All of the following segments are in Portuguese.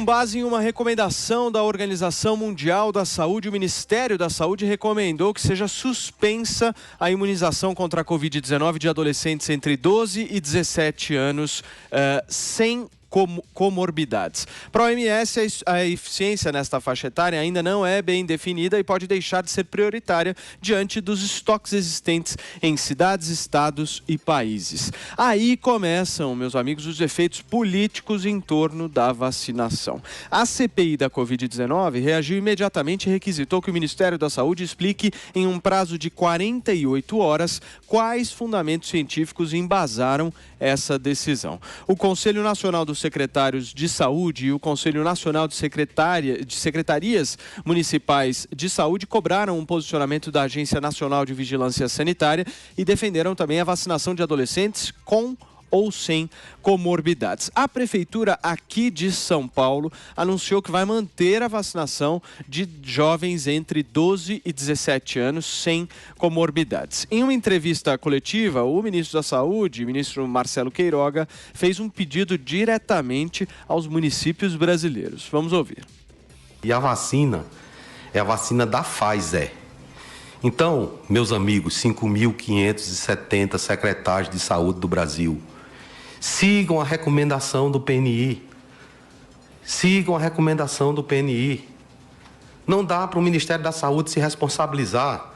Com base em uma recomendação da Organização Mundial da Saúde, o Ministério da Saúde recomendou que seja suspensa a imunização contra a Covid-19 de adolescentes entre 12 e 17 anos sem comorbidades. Para a OMS, a eficiência nesta faixa etária ainda não é bem definida e pode deixar de ser prioritária diante dos estoques existentes em cidades, estados e países. Aí começam, meus amigos, os efeitos políticos em torno da vacinação. A CPI da Covid-19 reagiu imediatamente e requisitou que o Ministério da Saúde explique em um prazo de 48 horas quais fundamentos científicos embasaram essa decisão. O Conselho Nacional dos Secretários de Saúde e o Conselho Nacional de Secretarias Municipais de Saúde cobraram um posicionamento da Agência Nacional de Vigilância Sanitária e defenderam também a vacinação de adolescentes com ou sem comorbidades. A Prefeitura aqui de São Paulo anunciou que vai manter a vacinação de jovens entre 12 e 17 anos sem comorbidades. Em uma entrevista coletiva, o ministro da Saúde, o ministro Marcelo Queiroga, fez um pedido diretamente aos municípios brasileiros. Vamos ouvir. E a vacina é a vacina da Pfizer. Então, meus amigos, 5.570 secretários de saúde do Brasil, sigam a recomendação do PNI. Sigam a recomendação do PNI. Não dá para o Ministério da Saúde se responsabilizar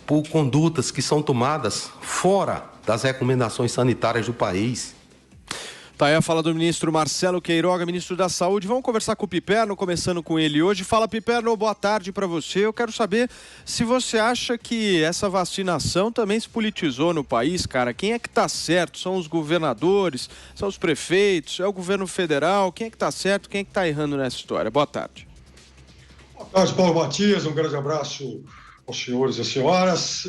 por condutas que são tomadas fora das recomendações sanitárias do país. Tá aí a fala do ministro Marcelo Queiroga, ministro da Saúde. Vamos conversar com o Piperno, começando com ele hoje. Fala, Piperno, boa tarde para você. Eu quero saber se você acha que essa vacinação também se politizou no país, cara. Quem é que tá certo? São os governadores? São os prefeitos? É o governo federal? Quem é que tá certo? Quem é que tá errando nessa história? Boa tarde. Boa tarde, Paulo Matias. Um grande abraço aos senhores e senhoras.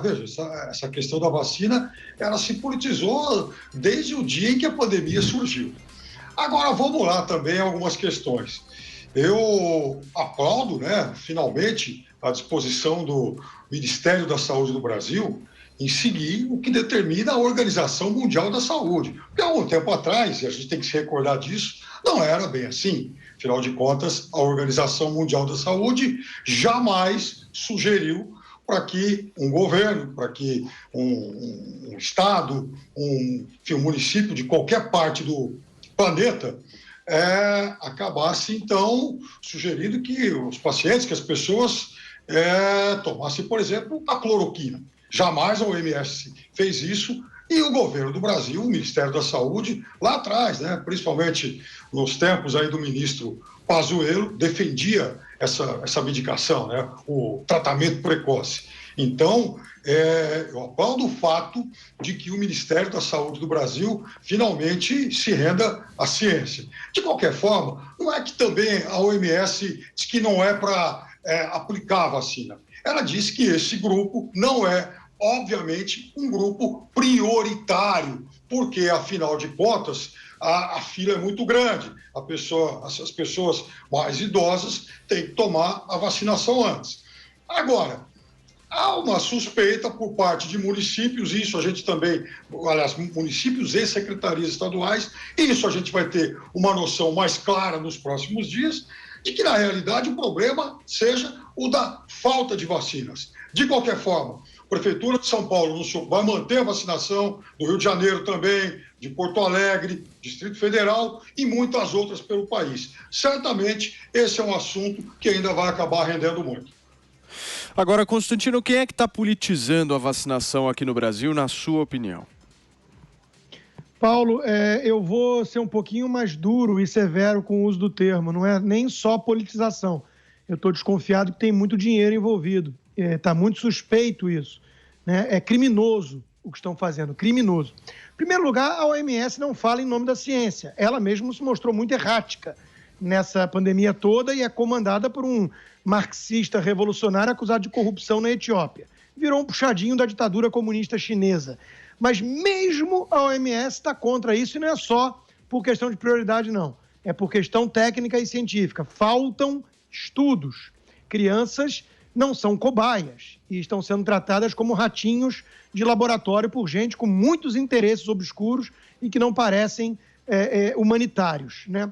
Veja, essa questão da vacina, ela se politizou desde o dia em que a pandemia surgiu. Agora, vamos lá também algumas questões. Eu aplaudo, finalmente, a disposição do Ministério da Saúde do Brasil em seguir o que determina a Organização Mundial da Saúde. Porque há um tempo atrás, e a gente tem que se recordar disso, não era bem assim. Afinal de contas, a Organização Mundial da Saúde jamais sugeriu para que um governo, para que um estado, um município de qualquer parte do planeta acabasse, então, sugerindo que os pacientes, que as pessoas tomassem, por exemplo, a cloroquina. Jamais a OMS fez isso. E o governo do Brasil, o Ministério da Saúde, lá atrás, principalmente nos tempos aí do ministro Pazuello, defendia essa medicação, o tratamento precoce. Então, eu aplaudo o fato de que o Ministério da Saúde do Brasil finalmente se renda à ciência. De qualquer forma, não é que também a OMS diz que não é para aplicar a vacina. Ela disse que esse grupo não é, obviamente, um grupo prioritário, porque, afinal de contas, a fila é muito grande. As pessoas mais idosas têm que tomar a vacinação antes. Agora, há uma suspeita por parte de municípios, isso a gente também, aliás, municípios e secretarias estaduais, isso a gente vai ter uma noção mais clara nos próximos dias, de que, na realidade, o problema seja o da falta de vacinas. De qualquer forma, a Prefeitura de São Paulo vai manter a vacinação, do Rio de Janeiro também, de Porto Alegre, Distrito Federal e muitas outras pelo país. Certamente, esse é um assunto que ainda vai acabar rendendo muito. Agora, Constantino, quem é que está politizando a vacinação aqui no Brasil, na sua opinião? Paulo, eu vou ser um pouquinho mais duro e severo com o uso do termo. Não é nem só politização. Eu estou desconfiado que tem muito dinheiro envolvido. Está muito suspeito isso. É criminoso o que estão fazendo, criminoso. Em primeiro lugar, a OMS não fala em nome da ciência. Ela mesma se mostrou muito errática nessa pandemia toda e é comandada por um marxista revolucionário acusado de corrupção na Etiópia. Virou um puxadinho da ditadura comunista chinesa. Mas mesmo a OMS está contra isso, e não é só por questão de prioridade, não. É por questão técnica e científica. Faltam estudos. Crianças não são cobaias e estão sendo tratadas como ratinhos de laboratório por gente com muitos interesses obscuros e que não parecem humanitários, né?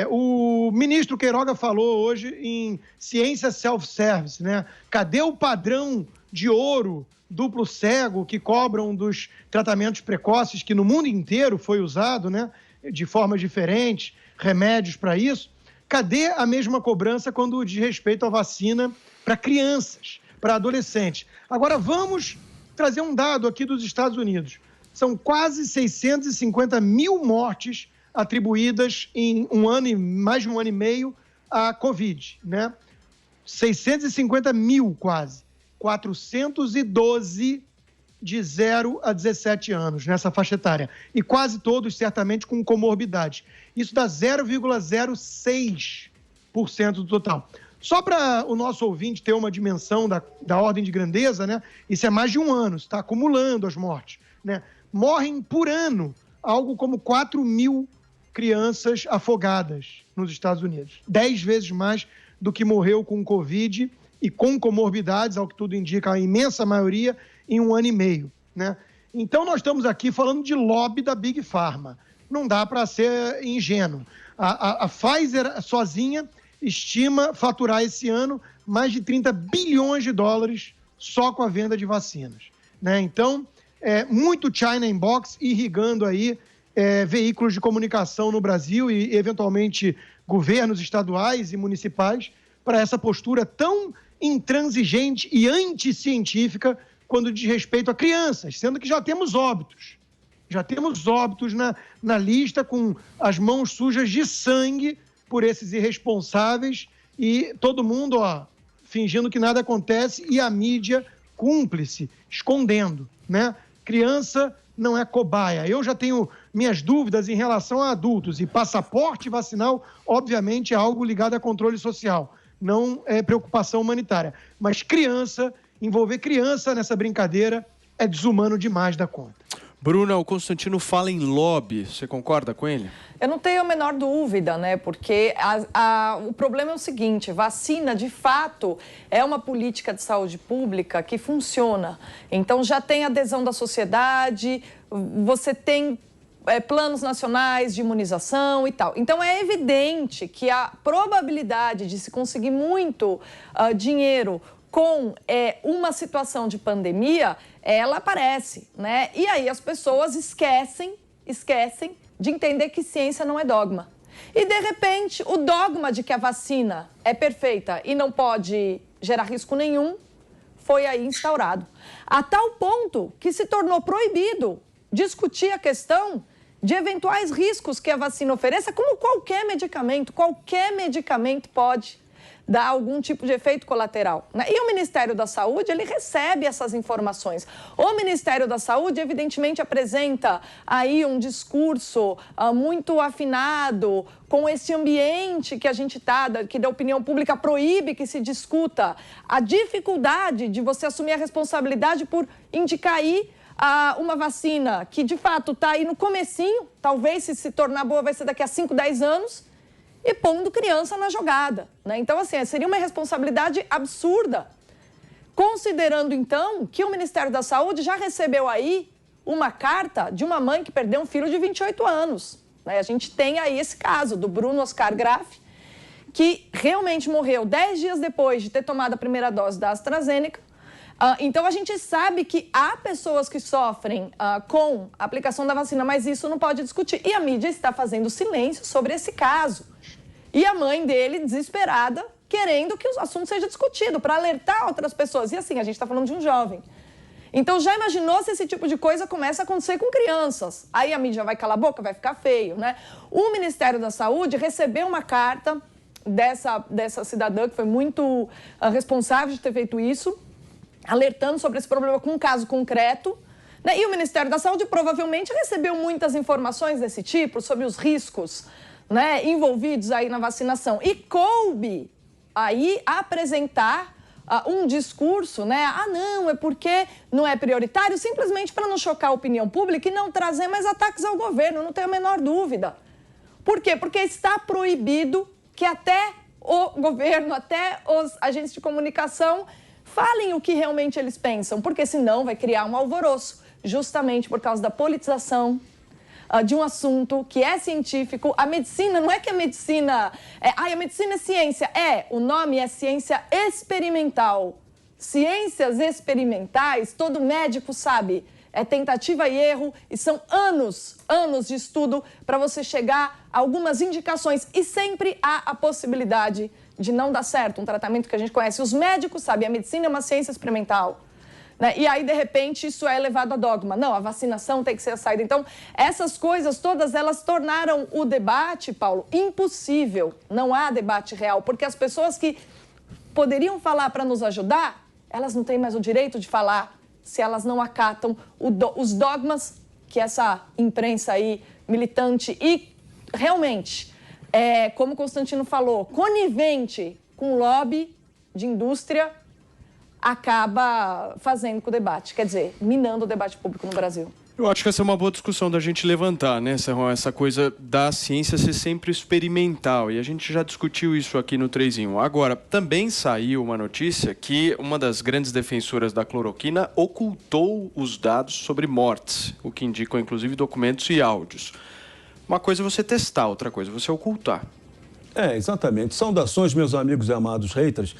O ministro Queiroga falou hoje em ciência self-service, né? Cadê o padrão de ouro duplo cego que cobram dos tratamentos precoces, que no mundo inteiro foi usado, né? De formas diferentes, remédios para isso? Cadê a mesma cobrança quando diz respeito à vacina para crianças, para adolescentes? Agora vamos trazer um dado aqui dos Estados Unidos. São quase 650 mil mortes atribuídas em mais de um ano e meio à Covid, né? 650 mil quase. 412 de 0 a 17 anos nessa faixa etária. E quase todos, certamente, com comorbidade. Isso dá 0,06% do total. Só para o nosso ouvinte ter uma dimensão da ordem de grandeza, né? Isso é mais de um ano, está acumulando as mortes, né? Morrem por ano algo como 4 mil crianças afogadas nos Estados Unidos. 10 vezes mais do que morreu com Covid e com comorbidades, ao que tudo indica, a imensa maioria, em um ano e meio, né? Então, nós estamos aqui falando de lobby da Big Pharma. Não dá para ser ingênuo. A Pfizer sozinha estima faturar esse ano mais de 30 bilhões de dólares só com a venda de vacinas, né? Então, muito China Inbox irrigando aí veículos de comunicação no Brasil e, eventualmente, governos estaduais e municipais para essa postura tão intransigente e anticientífica quando diz respeito a crianças, sendo que já temos óbitos. Já temos óbitos na lista com as mãos sujas de sangue por esses irresponsáveis e todo mundo, fingindo que nada acontece e a mídia cúmplice, escondendo, né? Criança não é cobaia. Eu já tenho minhas dúvidas em relação a adultos e passaporte vacinal, obviamente, é algo ligado a controle social, não é preocupação humanitária. Mas envolver criança nessa brincadeira é desumano demais da conta. Bruna, o Constantino fala em lobby. Você concorda com ele? Eu não tenho a menor dúvida, né? Porque o problema é o seguinte: vacina, de fato, é uma política de saúde pública que funciona. Então, já tem adesão da sociedade, você tem planos nacionais de imunização e tal. Então, é evidente que a probabilidade de se conseguir muito dinheiro com uma situação de pandemia, ela aparece, né? E aí as pessoas esquecem de entender que ciência não é dogma. E, de repente, o dogma de que a vacina é perfeita e não pode gerar risco nenhum foi aí instaurado. A tal ponto que se tornou proibido discutir a questão de eventuais riscos que a vacina ofereça, como qualquer medicamento pode dar algum tipo de efeito colateral, né? E o Ministério da Saúde, ele recebe essas informações. O Ministério da Saúde, evidentemente, apresenta aí um discurso muito afinado com esse ambiente que a gente está, que da opinião pública proíbe que se discuta a dificuldade de você assumir a responsabilidade por indicar aí uma vacina que, de fato, está aí no comecinho, talvez se tornar boa vai ser daqui a 5, 10 anos, e pondo criança na jogada, né? Então, assim, seria uma responsabilidade absurda, considerando, então, que o Ministério da Saúde já recebeu aí uma carta de uma mãe que perdeu um filho de 28 anos. Né? A gente tem aí esse caso do Bruno Oscar Graff, que realmente morreu 10 dias depois de ter tomado a primeira dose da AstraZeneca. Então, a gente sabe que há pessoas que sofrem com a aplicação da vacina, mas isso não pode discutir. E a mídia está fazendo silêncio sobre esse caso. E a mãe dele, desesperada, querendo que o assunto seja discutido, para alertar outras pessoas. E assim, a gente está falando de um jovem. Então, já imaginou se esse tipo de coisa começa a acontecer com crianças? Aí a mídia vai calar a boca, vai ficar feio, né? O Ministério da Saúde recebeu uma carta dessa cidadã, que foi muito responsável de ter feito isso, alertando sobre esse problema com um caso concreto, né? E o Ministério da Saúde provavelmente recebeu muitas informações desse tipo, sobre os riscos, né, envolvidos aí na vacinação. E coube aí apresentar um discurso, né? Não, é porque não é prioritário, simplesmente para não chocar a opinião pública e não trazer mais ataques ao governo, não tenho a menor dúvida. Por quê? Porque está proibido que até o governo, até os agentes de comunicação falem o que realmente eles pensam, porque senão vai criar um alvoroço, justamente por causa da politização, de um assunto que é científico. A medicina, não é que a medicina... a medicina é ciência. O nome é ciência experimental. Ciências experimentais, todo médico sabe, é tentativa e erro e são anos de estudo para você chegar a algumas indicações e sempre há a possibilidade de não dar certo um tratamento que a gente conhece. Os médicos sabem, a medicina é uma ciência experimental, né? E aí, de repente, isso é levado a dogma. Não, a vacinação tem que ser a saída. Então, essas coisas todas, elas tornaram o debate, Paulo, impossível. Não há debate real, porque as pessoas que poderiam falar para nos ajudar, elas não têm mais o direito de falar se elas não acatam os dogmas que essa imprensa aí, militante e realmente, como o Constantino falou, conivente com o lobby de indústria, acaba fazendo com o debate, quer dizer, minando o debate público no Brasil. Eu acho que essa é uma boa discussão da gente levantar, né, Serrão? Essa coisa da ciência ser sempre experimental. E a gente já discutiu isso aqui no 3 em 1. Agora, também saiu uma notícia que uma das grandes defensoras da cloroquina ocultou os dados sobre mortes, o que indicam, inclusive, documentos e áudios. Uma coisa é você testar, outra coisa é você ocultar. Exatamente. Saudações, meus amigos e amados haters.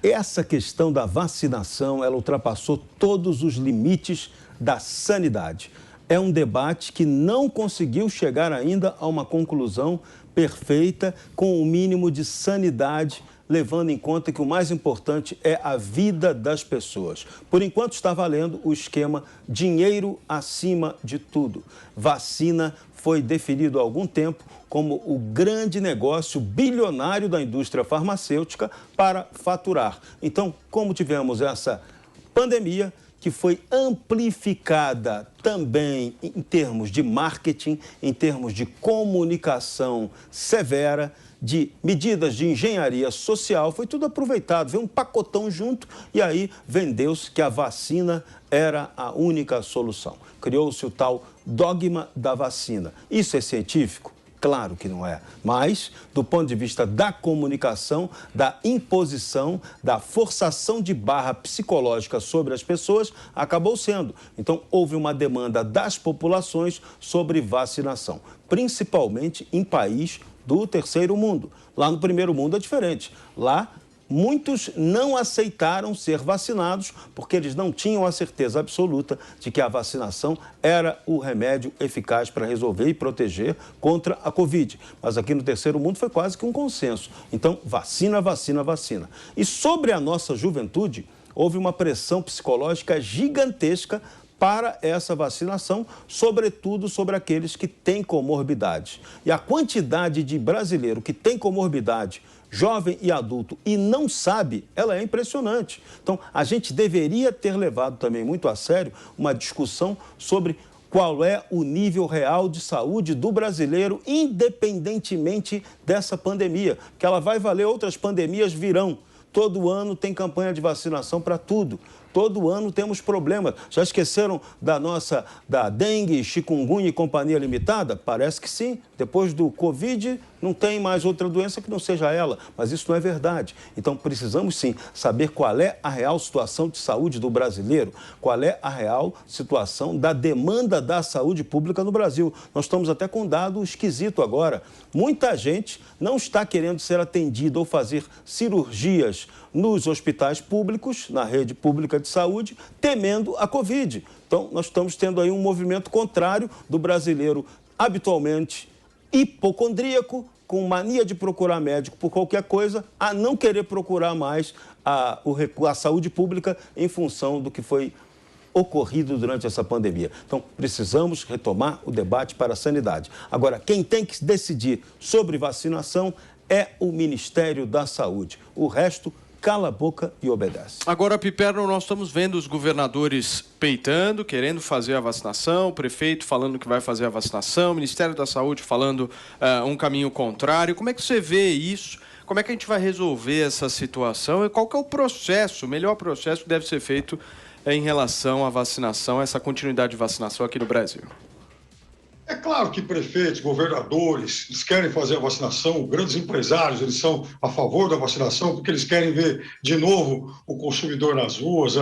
Essa questão da vacinação, ela ultrapassou todos os limites da sanidade. É um debate que não conseguiu chegar ainda a uma conclusão perfeita com o mínimo de sanidade, levando em conta que o mais importante é a vida das pessoas. Por enquanto está valendo o esquema dinheiro acima de tudo. Vacina foi definido há algum tempo como o grande negócio bilionário da indústria farmacêutica para faturar. Então, como tivemos essa pandemia, que foi amplificada também em termos de marketing, em termos de comunicação severa, de medidas de engenharia social, foi tudo aproveitado, veio um pacotão junto e aí vendeu-se que a vacina era a única solução. Criou-se o tal dogma da vacina. Isso é científico? Claro que não é, mas do ponto de vista da comunicação, da imposição, da forçação de barra psicológica sobre as pessoas, acabou sendo. Então, houve uma demanda das populações sobre vacinação, principalmente em países do terceiro mundo. Lá no primeiro mundo é diferente. Lá, muitos não aceitaram ser vacinados porque eles não tinham a certeza absoluta de que a vacinação era o remédio eficaz para resolver e proteger contra a Covid. Mas aqui no terceiro mundo foi quase que um consenso. Então, vacina, vacina, vacina. E sobre a nossa juventude, houve uma pressão psicológica gigantesca para essa vacinação, sobretudo sobre aqueles que têm comorbidade. E a quantidade de brasileiro que tem comorbidade, jovem e adulto, e não sabe, ela é impressionante. Então, a gente deveria ter levado também muito a sério uma discussão sobre qual é o nível real de saúde do brasileiro, independentemente dessa pandemia, que ela vai valer, outras pandemias virão. Todo ano tem campanha de vacinação para tudo. Todo ano temos problemas. Já esqueceram da dengue, chikungunya e companhia limitada? Parece que sim. Depois do Covid, não tem mais outra doença que não seja ela. Mas isso não é verdade. Então, precisamos sim saber qual é a real situação de saúde do brasileiro, qual é a real situação da demanda da saúde pública no Brasil. Nós estamos até com um dado esquisito agora. Muita gente não está querendo ser atendida ou fazer cirurgias nos hospitais públicos, na rede pública de saúde, temendo a Covid. Então, nós estamos tendo aí um movimento contrário do brasileiro habitualmente hipocondríaco, com mania de procurar médico por qualquer coisa, a não querer procurar mais a saúde pública em função do que foi ocorrido durante essa pandemia. Então, precisamos retomar o debate para a sanidade. Agora, quem tem que decidir sobre vacinação é o Ministério da Saúde. O resto, cala a boca e obedece. Agora, Piperno, nós estamos vendo os governadores peitando, querendo fazer a vacinação, o prefeito falando que vai fazer a vacinação, o Ministério da Saúde falando um caminho contrário. Como é que você vê isso? Como é que a gente vai resolver essa situação? E qual que é o processo, o melhor processo que deve ser feito em relação à vacinação, essa continuidade de vacinação aqui no Brasil? É claro que prefeitos, governadores, eles querem fazer a vacinação, grandes empresários, eles são a favor da vacinação, porque eles querem ver de novo o consumidor nas ruas,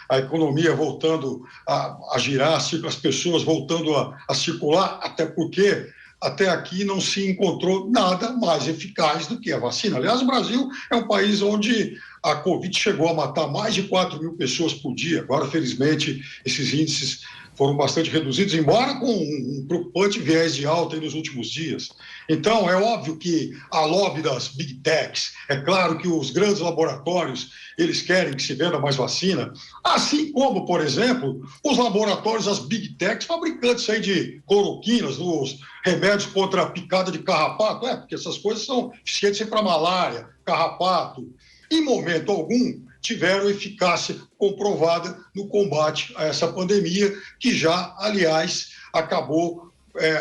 a economia voltando a girar, as pessoas voltando a circular, até porque até aqui não se encontrou nada mais eficaz do que a vacina. Aliás, o Brasil é um país onde a Covid chegou a matar mais de 4 mil pessoas por dia. Agora, felizmente, esses índices foram bastante reduzidos, embora com um preocupante viés de alta nos últimos dias. Então, é óbvio que a lobby das big techs, é claro que os grandes laboratórios, eles querem que se venda mais vacina, assim como, por exemplo, os laboratórios, as big techs, fabricantes aí de cloroquinas, dos remédios contra a picada de carrapato, porque essas coisas são eficientes para malária, carrapato. Em momento algum, tiveram eficácia comprovada no combate a essa pandemia, que já, aliás, acabou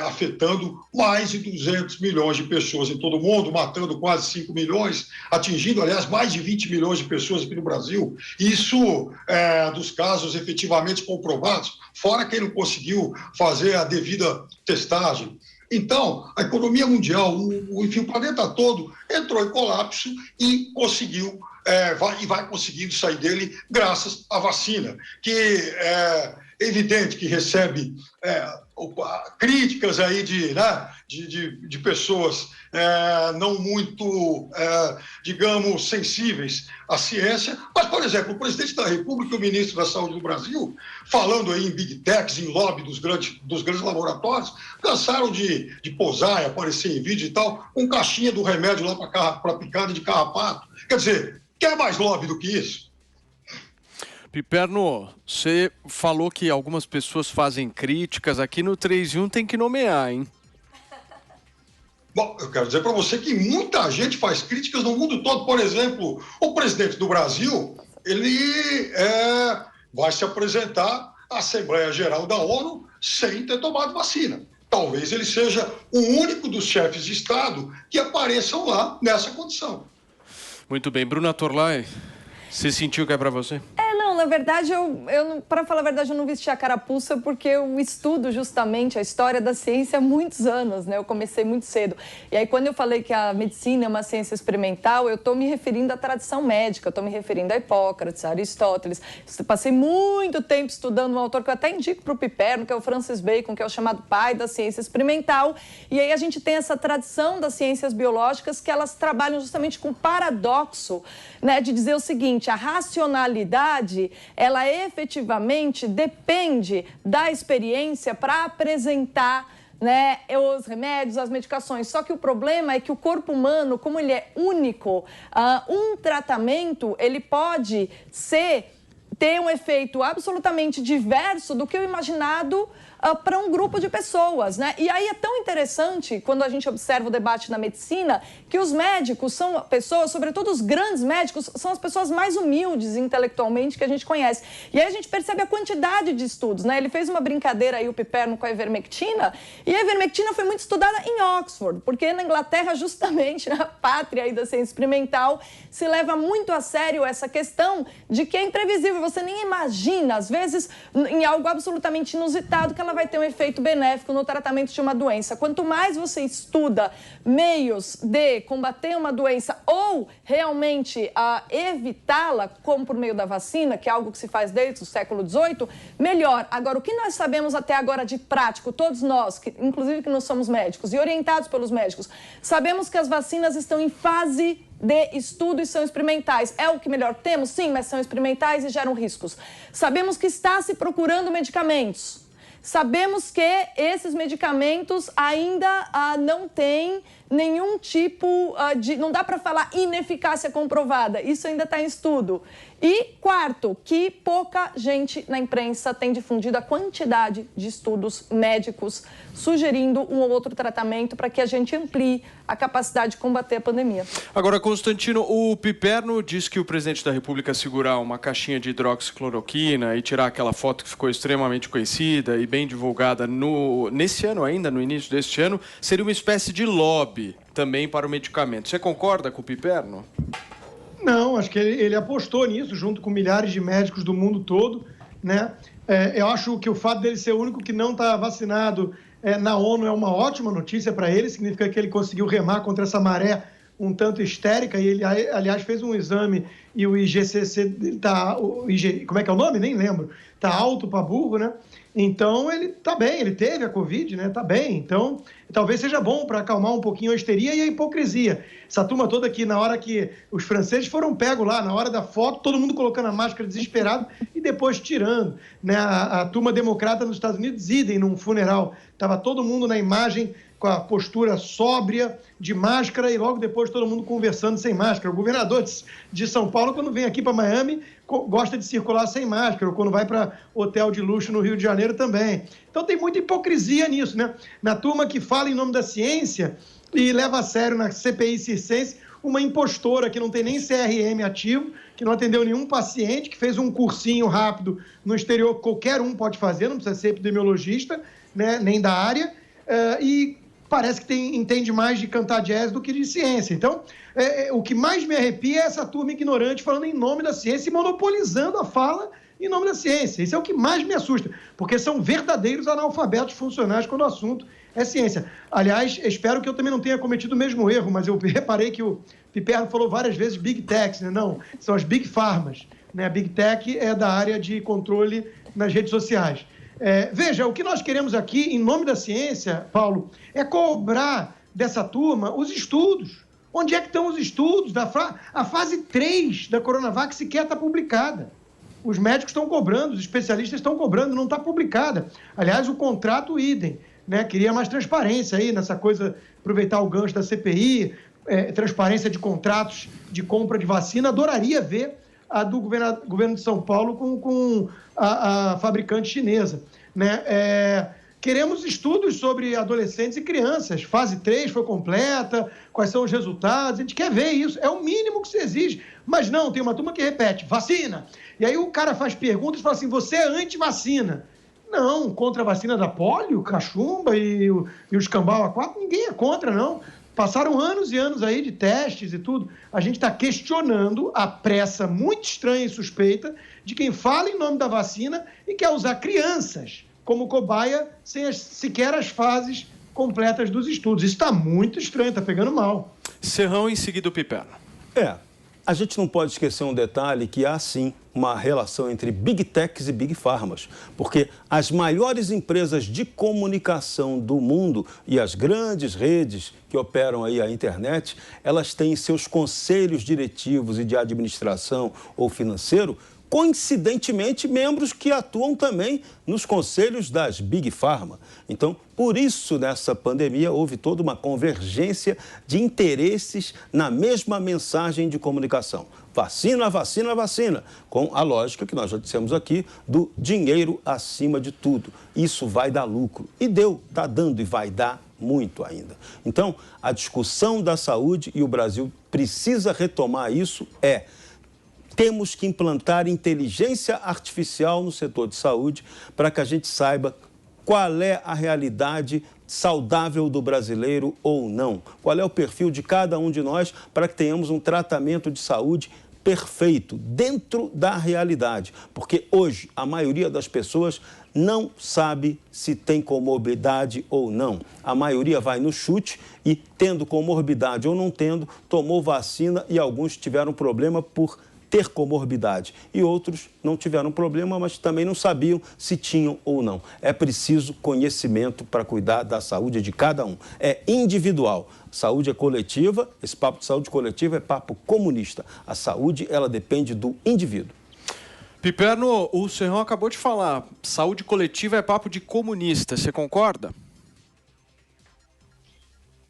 afetando mais de 200 milhões de pessoas em todo o mundo, matando quase 5 milhões, atingindo, aliás, mais de 20 milhões de pessoas aqui no Brasil. Isso dos casos efetivamente comprovados, fora quem não conseguiu fazer a devida testagem. Então, a economia mundial, enfim, o planeta todo entrou em colapso e conseguiu vai conseguindo sair dele graças à vacina, que é evidente que recebe críticas aí de pessoas não muito, digamos, sensíveis à ciência. Mas, por exemplo, o presidente da República e o ministro da Saúde do Brasil, falando aí em big techs, em lobby dos grandes laboratórios, cansaram de posar e aparecer em vídeo e tal, com caixinha do remédio lá para picada de carrapato. Quer dizer, quer mais lobby do que isso? Piperno, você falou que algumas pessoas fazem críticas. Aqui no 3 em 1 tem que nomear, hein? Bom, eu quero dizer para você que muita gente faz críticas no mundo todo. Por exemplo, o presidente do Brasil, ele vai se apresentar à Assembleia Geral da ONU sem ter tomado vacina. Talvez ele seja o único dos chefes de Estado que apareçam lá nessa condição. Muito bem. Bruna Torlai, você sentiu que é para você? Não, na verdade, para falar a verdade, eu não vesti a carapuça porque eu estudo justamente a história da ciência há muitos anos, né? Eu comecei muito cedo. E aí, quando eu falei que a medicina é uma ciência experimental, eu estou me referindo à tradição médica, eu estou me referindo a Hipócrates, a Aristóteles. Eu passei muito tempo estudando um autor que eu até indico para o Piperno, que é o Francis Bacon, que é o chamado pai da ciência experimental. E aí a gente tem essa tradição das ciências biológicas que elas trabalham justamente com o paradoxo, né? De dizer o seguinte, a racionalidade, ela efetivamente depende da experiência para apresentar, né, os remédios, as medicações. Só que o problema é que o corpo humano, como ele é único, um tratamento, ele pode ter um efeito absolutamente diverso do que o imaginado para um grupo de pessoas, né? E aí é tão interessante, quando a gente observa o debate na medicina, que os médicos são pessoas, sobretudo os grandes médicos, são as pessoas mais humildes intelectualmente que a gente conhece. E aí a gente percebe a quantidade de estudos, né? Ele fez uma brincadeira aí, o Piperno, com a ivermectina, e a ivermectina foi muito estudada em Oxford, porque na Inglaterra, justamente, na pátria aí da ciência experimental, se leva muito a sério essa questão de que é imprevisível, você nem imagina, às vezes, em algo absolutamente inusitado, que ela vai ter um efeito benéfico no tratamento de uma doença. Quanto mais você estuda meios de combater uma doença ou realmente evitá-la, como por meio da vacina, que é algo que se faz desde o século XVIII, melhor. Agora, o que nós sabemos até agora de prático, todos nós, inclusive que não somos médicos e orientados pelos médicos, sabemos que as vacinas estão em fase de estudo e são experimentais. É o que melhor temos? Sim, mas são experimentais e geram riscos. Sabemos que está se procurando medicamentos. Sabemos que esses medicamentos ainda não têm nenhum tipo de... Não dá para falar ineficácia comprovada. Isso ainda está em estudo. E, quarto, que pouca gente na imprensa tem difundido a quantidade de estudos médicos sugerindo um ou outro tratamento para que a gente amplie a capacidade de combater a pandemia. Agora, Constantino, o Piperno disse que o presidente da República segurar uma caixinha de hidroxicloroquina e tirar aquela foto que ficou extremamente conhecida e bem divulgada nesse ano ainda, no início deste ano, seria uma espécie de lobby também para o medicamento. Você concorda com o Piperno? Não, acho que ele apostou nisso, junto com milhares de médicos do mundo todo, né? Eu acho que o fato dele ser o único que não está vacinado na ONU é uma ótima notícia para ele, significa que ele conseguiu remar contra essa maré um tanto histérica, e ele, aliás, fez um exame e o IGCC está... Como é que é o nome? Nem lembro. Está alto para burro, né? Então, ele está bem, ele teve a Covid, né? Está bem. Então, talvez seja bom para acalmar um pouquinho a histeria e a hipocrisia. Essa turma toda aqui, na hora que os franceses foram pegos lá, na hora da foto, todo mundo colocando a máscara desesperado e depois tirando, né? A turma democrata nos Estados Unidos, idem num funeral. Estava todo mundo na imagem com a postura sóbria, de máscara, e logo depois todo mundo conversando sem máscara. O governador de São Paulo, quando vem aqui para Miami, gosta de circular sem máscara, ou quando vai para hotel de luxo no Rio de Janeiro também. Então tem muita hipocrisia nisso, né? Na turma que fala em nome da ciência e leva a sério na CPI circense uma impostora que não tem nem CRM ativo, que não atendeu nenhum paciente, que fez um cursinho rápido no exterior, qualquer um pode fazer, não precisa ser epidemiologista, né, nem da área, e parece que entende mais de cantar jazz do que de ciência. Então, o que mais me arrepia é essa turma ignorante falando em nome da ciência e monopolizando a fala em nome da ciência. Isso é o que mais me assusta, porque são verdadeiros analfabetos funcionais quando o assunto é ciência. Aliás, espero que eu também não tenha cometido o mesmo erro, mas eu reparei que o Piperno falou várias vezes Big Techs, né? Não, são as Big Pharmas, né? A Big Tech é da área de controle nas redes sociais. Veja, o que nós queremos aqui, em nome da ciência, Paulo, é cobrar dessa turma os estudos. Onde é que estão os estudos? A fase 3 da Coronavac sequer está publicada. Os médicos estão cobrando, os especialistas estão cobrando, não está publicada. Aliás, o contrato idem, né? Queria mais transparência aí nessa coisa, aproveitar o gancho da CPI, transparência de contratos de compra de vacina. Adoraria ver a do governo de São Paulo com a fabricante chinesa, né? Queremos estudos sobre adolescentes e crianças. Fase 3 foi completa, quais são os resultados, a gente quer ver isso, é o mínimo que se exige. Mas não, tem uma turma que repete, vacina. E aí o cara faz perguntas e fala assim, você é anti-vacina. Não, contra a vacina da polio, cachumba e o escambau A4, ninguém é contra, não. Passaram anos e anos aí de testes e tudo. A gente está questionando a pressa muito estranha e suspeita de quem fala em nome da vacina e quer usar crianças como cobaia sem sequer as fases completas dos estudos. Isso está muito estranho, está pegando mal. Serrão, em seguida o Piperno. A gente não pode esquecer um detalhe que há, sim, uma relação entre Big Techs e Big Pharmas, porque as maiores empresas de comunicação do mundo e as grandes redes que operam aí a internet, elas têm seus conselhos diretivos e de administração ou financeiro, coincidentemente, membros que atuam também nos conselhos das Big Pharma. Então, por isso, nessa pandemia, houve toda uma convergência de interesses na mesma mensagem de comunicação. Vacina, vacina, vacina, com a lógica que nós já dissemos aqui do dinheiro acima de tudo. Isso vai dar lucro. E está dando e vai dar muito ainda. Então, a discussão da saúde, e o Brasil precisa retomar isso, temos que implantar inteligência artificial no setor de saúde para que a gente saiba qual é a realidade saudável do brasileiro ou não. Qual é o perfil de cada um de nós para que tenhamos um tratamento de saúde perfeito, dentro da realidade. Porque hoje a maioria das pessoas não sabe se tem comorbidade ou não. A maioria vai no chute e, tendo comorbidade ou não tendo, tomou vacina e alguns tiveram problema por ter comorbidade. E outros não tiveram problema, mas também não sabiam se tinham ou não. É preciso conhecimento para cuidar da saúde de cada um. É individual. Saúde é coletiva, esse papo de saúde coletiva é papo comunista. A saúde, ela depende do indivíduo. Piperno, o Serrão acabou de falar, saúde coletiva é papo de comunista. Você concorda?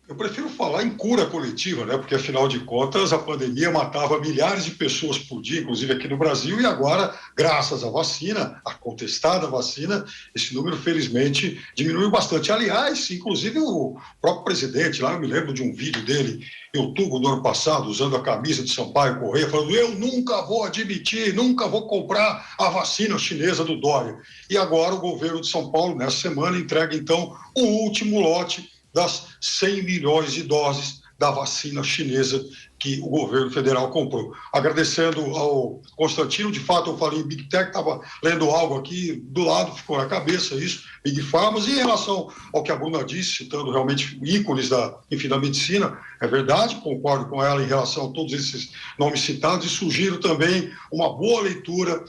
Eu prefiro falar em cura coletiva, né? Porque, afinal de contas, a pandemia matava milhares de pessoas por dia, inclusive aqui no Brasil, e agora, graças à vacina, à contestada vacina, esse número, felizmente, diminuiu bastante. Aliás, inclusive o próprio presidente, lá eu me lembro de um vídeo dele, em outubro do ano passado, usando a camisa de Sampaio Corrêa, falando, eu nunca vou admitir, nunca vou comprar a vacina chinesa do Dória. E agora o governo de São Paulo, nessa semana, entrega, então, o último lote das 100 milhões de doses da vacina chinesa que o governo federal comprou. Agradecendo ao Constantino, de fato eu falei em Big Tech, estava lendo algo aqui do lado, ficou na cabeça isso, Big Pharmas, e em relação ao que a Bruna disse, citando realmente ícones da medicina, é verdade, concordo com ela em relação a todos esses nomes citados, e sugiro também uma boa leitura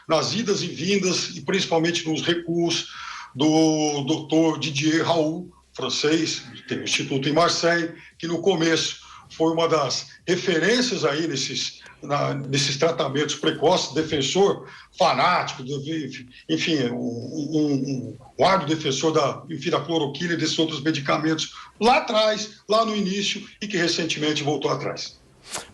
nas idas e vindas, e principalmente nos recuos do Dr. Didier Raoult, francês, tem um instituto em Marseille, que no começo foi uma das referências aí nesses tratamentos precoces, defensor fanático, enfim, um árduo defensor da cloroquina e desses outros medicamentos lá atrás, lá no início, e que recentemente voltou atrás.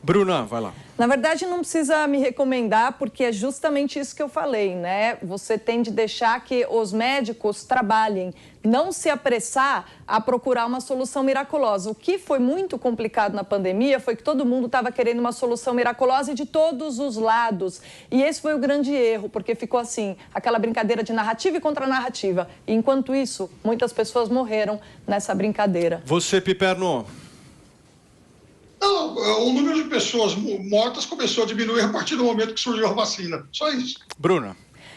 Bruna, vai lá. Na verdade, não precisa me recomendar, porque é justamente isso que eu falei, né? Você tem de deixar que os médicos trabalhem, não se apressar a procurar uma solução miraculosa. O que foi muito complicado na pandemia foi que todo mundo estava querendo uma solução miraculosa de todos os lados. E esse foi o grande erro, porque ficou assim, aquela brincadeira de narrativa e contra-narrativa. E enquanto isso, muitas pessoas morreram nessa brincadeira. Você, Piperno. Não, o número de pessoas mortas começou a diminuir a partir do momento que surgiu a vacina. Só isso. Bruna.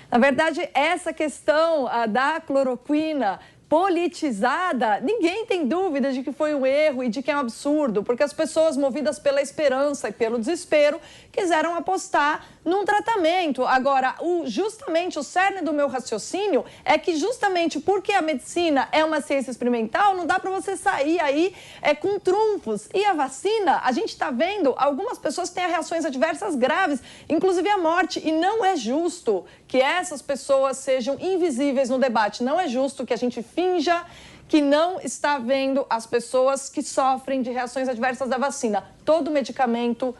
Na verdade, essa questão da cloroquina politizada, ninguém tem dúvida de que foi um erro e de que é um absurdo, porque as pessoas movidas pela esperança e pelo desespero quiseram apostar num tratamento. Agora, justamente o cerne do meu raciocínio é que justamente porque a medicina é uma ciência experimental, não dá para você sair aí com trunfos. E a vacina, a gente está vendo algumas pessoas que têm reações adversas graves, inclusive a morte, e não é justo que essas pessoas sejam invisíveis no debate. Não é justo que a gente finja que não está vendo as pessoas que sofrem de reações adversas da vacina. Todo medicamento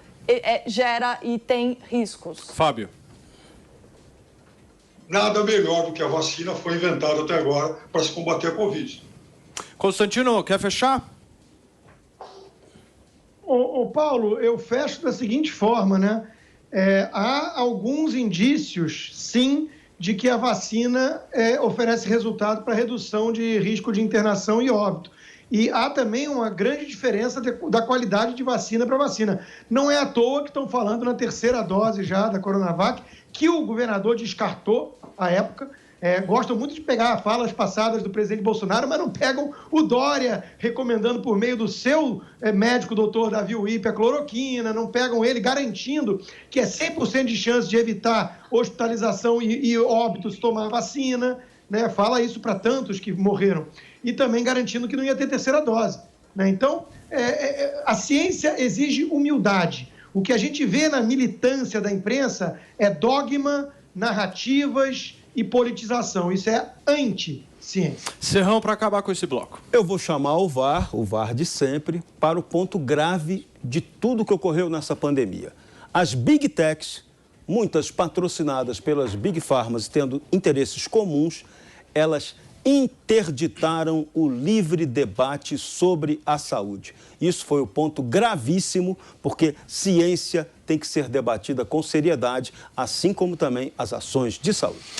gera e tem riscos. Fábio. Nada melhor do que a vacina foi inventada até agora para se combater a Covid. Constantino, quer fechar? Ô Paulo, eu fecho da seguinte forma, né? Há alguns indícios, sim, de que a vacina oferece resultado para redução de risco de internação e óbito. E há também uma grande diferença da qualidade de vacina para vacina. Não é à toa que estão falando na terceira dose já da Coronavac, que o governador descartou à época. Gostam muito de pegar falas passadas do presidente Bolsonaro, mas não pegam o Dória recomendando por meio do seu médico, doutor Davi Uip, a cloroquina, não pegam ele garantindo que é 100% de chance de evitar hospitalização e óbitos tomar vacina, né? Fala isso para tantos que morreram. E também garantindo que não ia ter terceira dose, né? Então, a ciência exige humildade. O que a gente vê na militância da imprensa é dogma, narrativas e politização. Isso é anti-ciência. Serrão, para acabar com esse bloco. Eu vou chamar o VAR de sempre, para o ponto grave de tudo que ocorreu nessa pandemia. As Big Techs, muitas patrocinadas pelas Big Pharmas, tendo interesses comuns, elas interditaram o livre debate sobre a saúde. Isso foi o ponto gravíssimo, porque ciência tem que ser debatida com seriedade, assim como também as ações de saúde.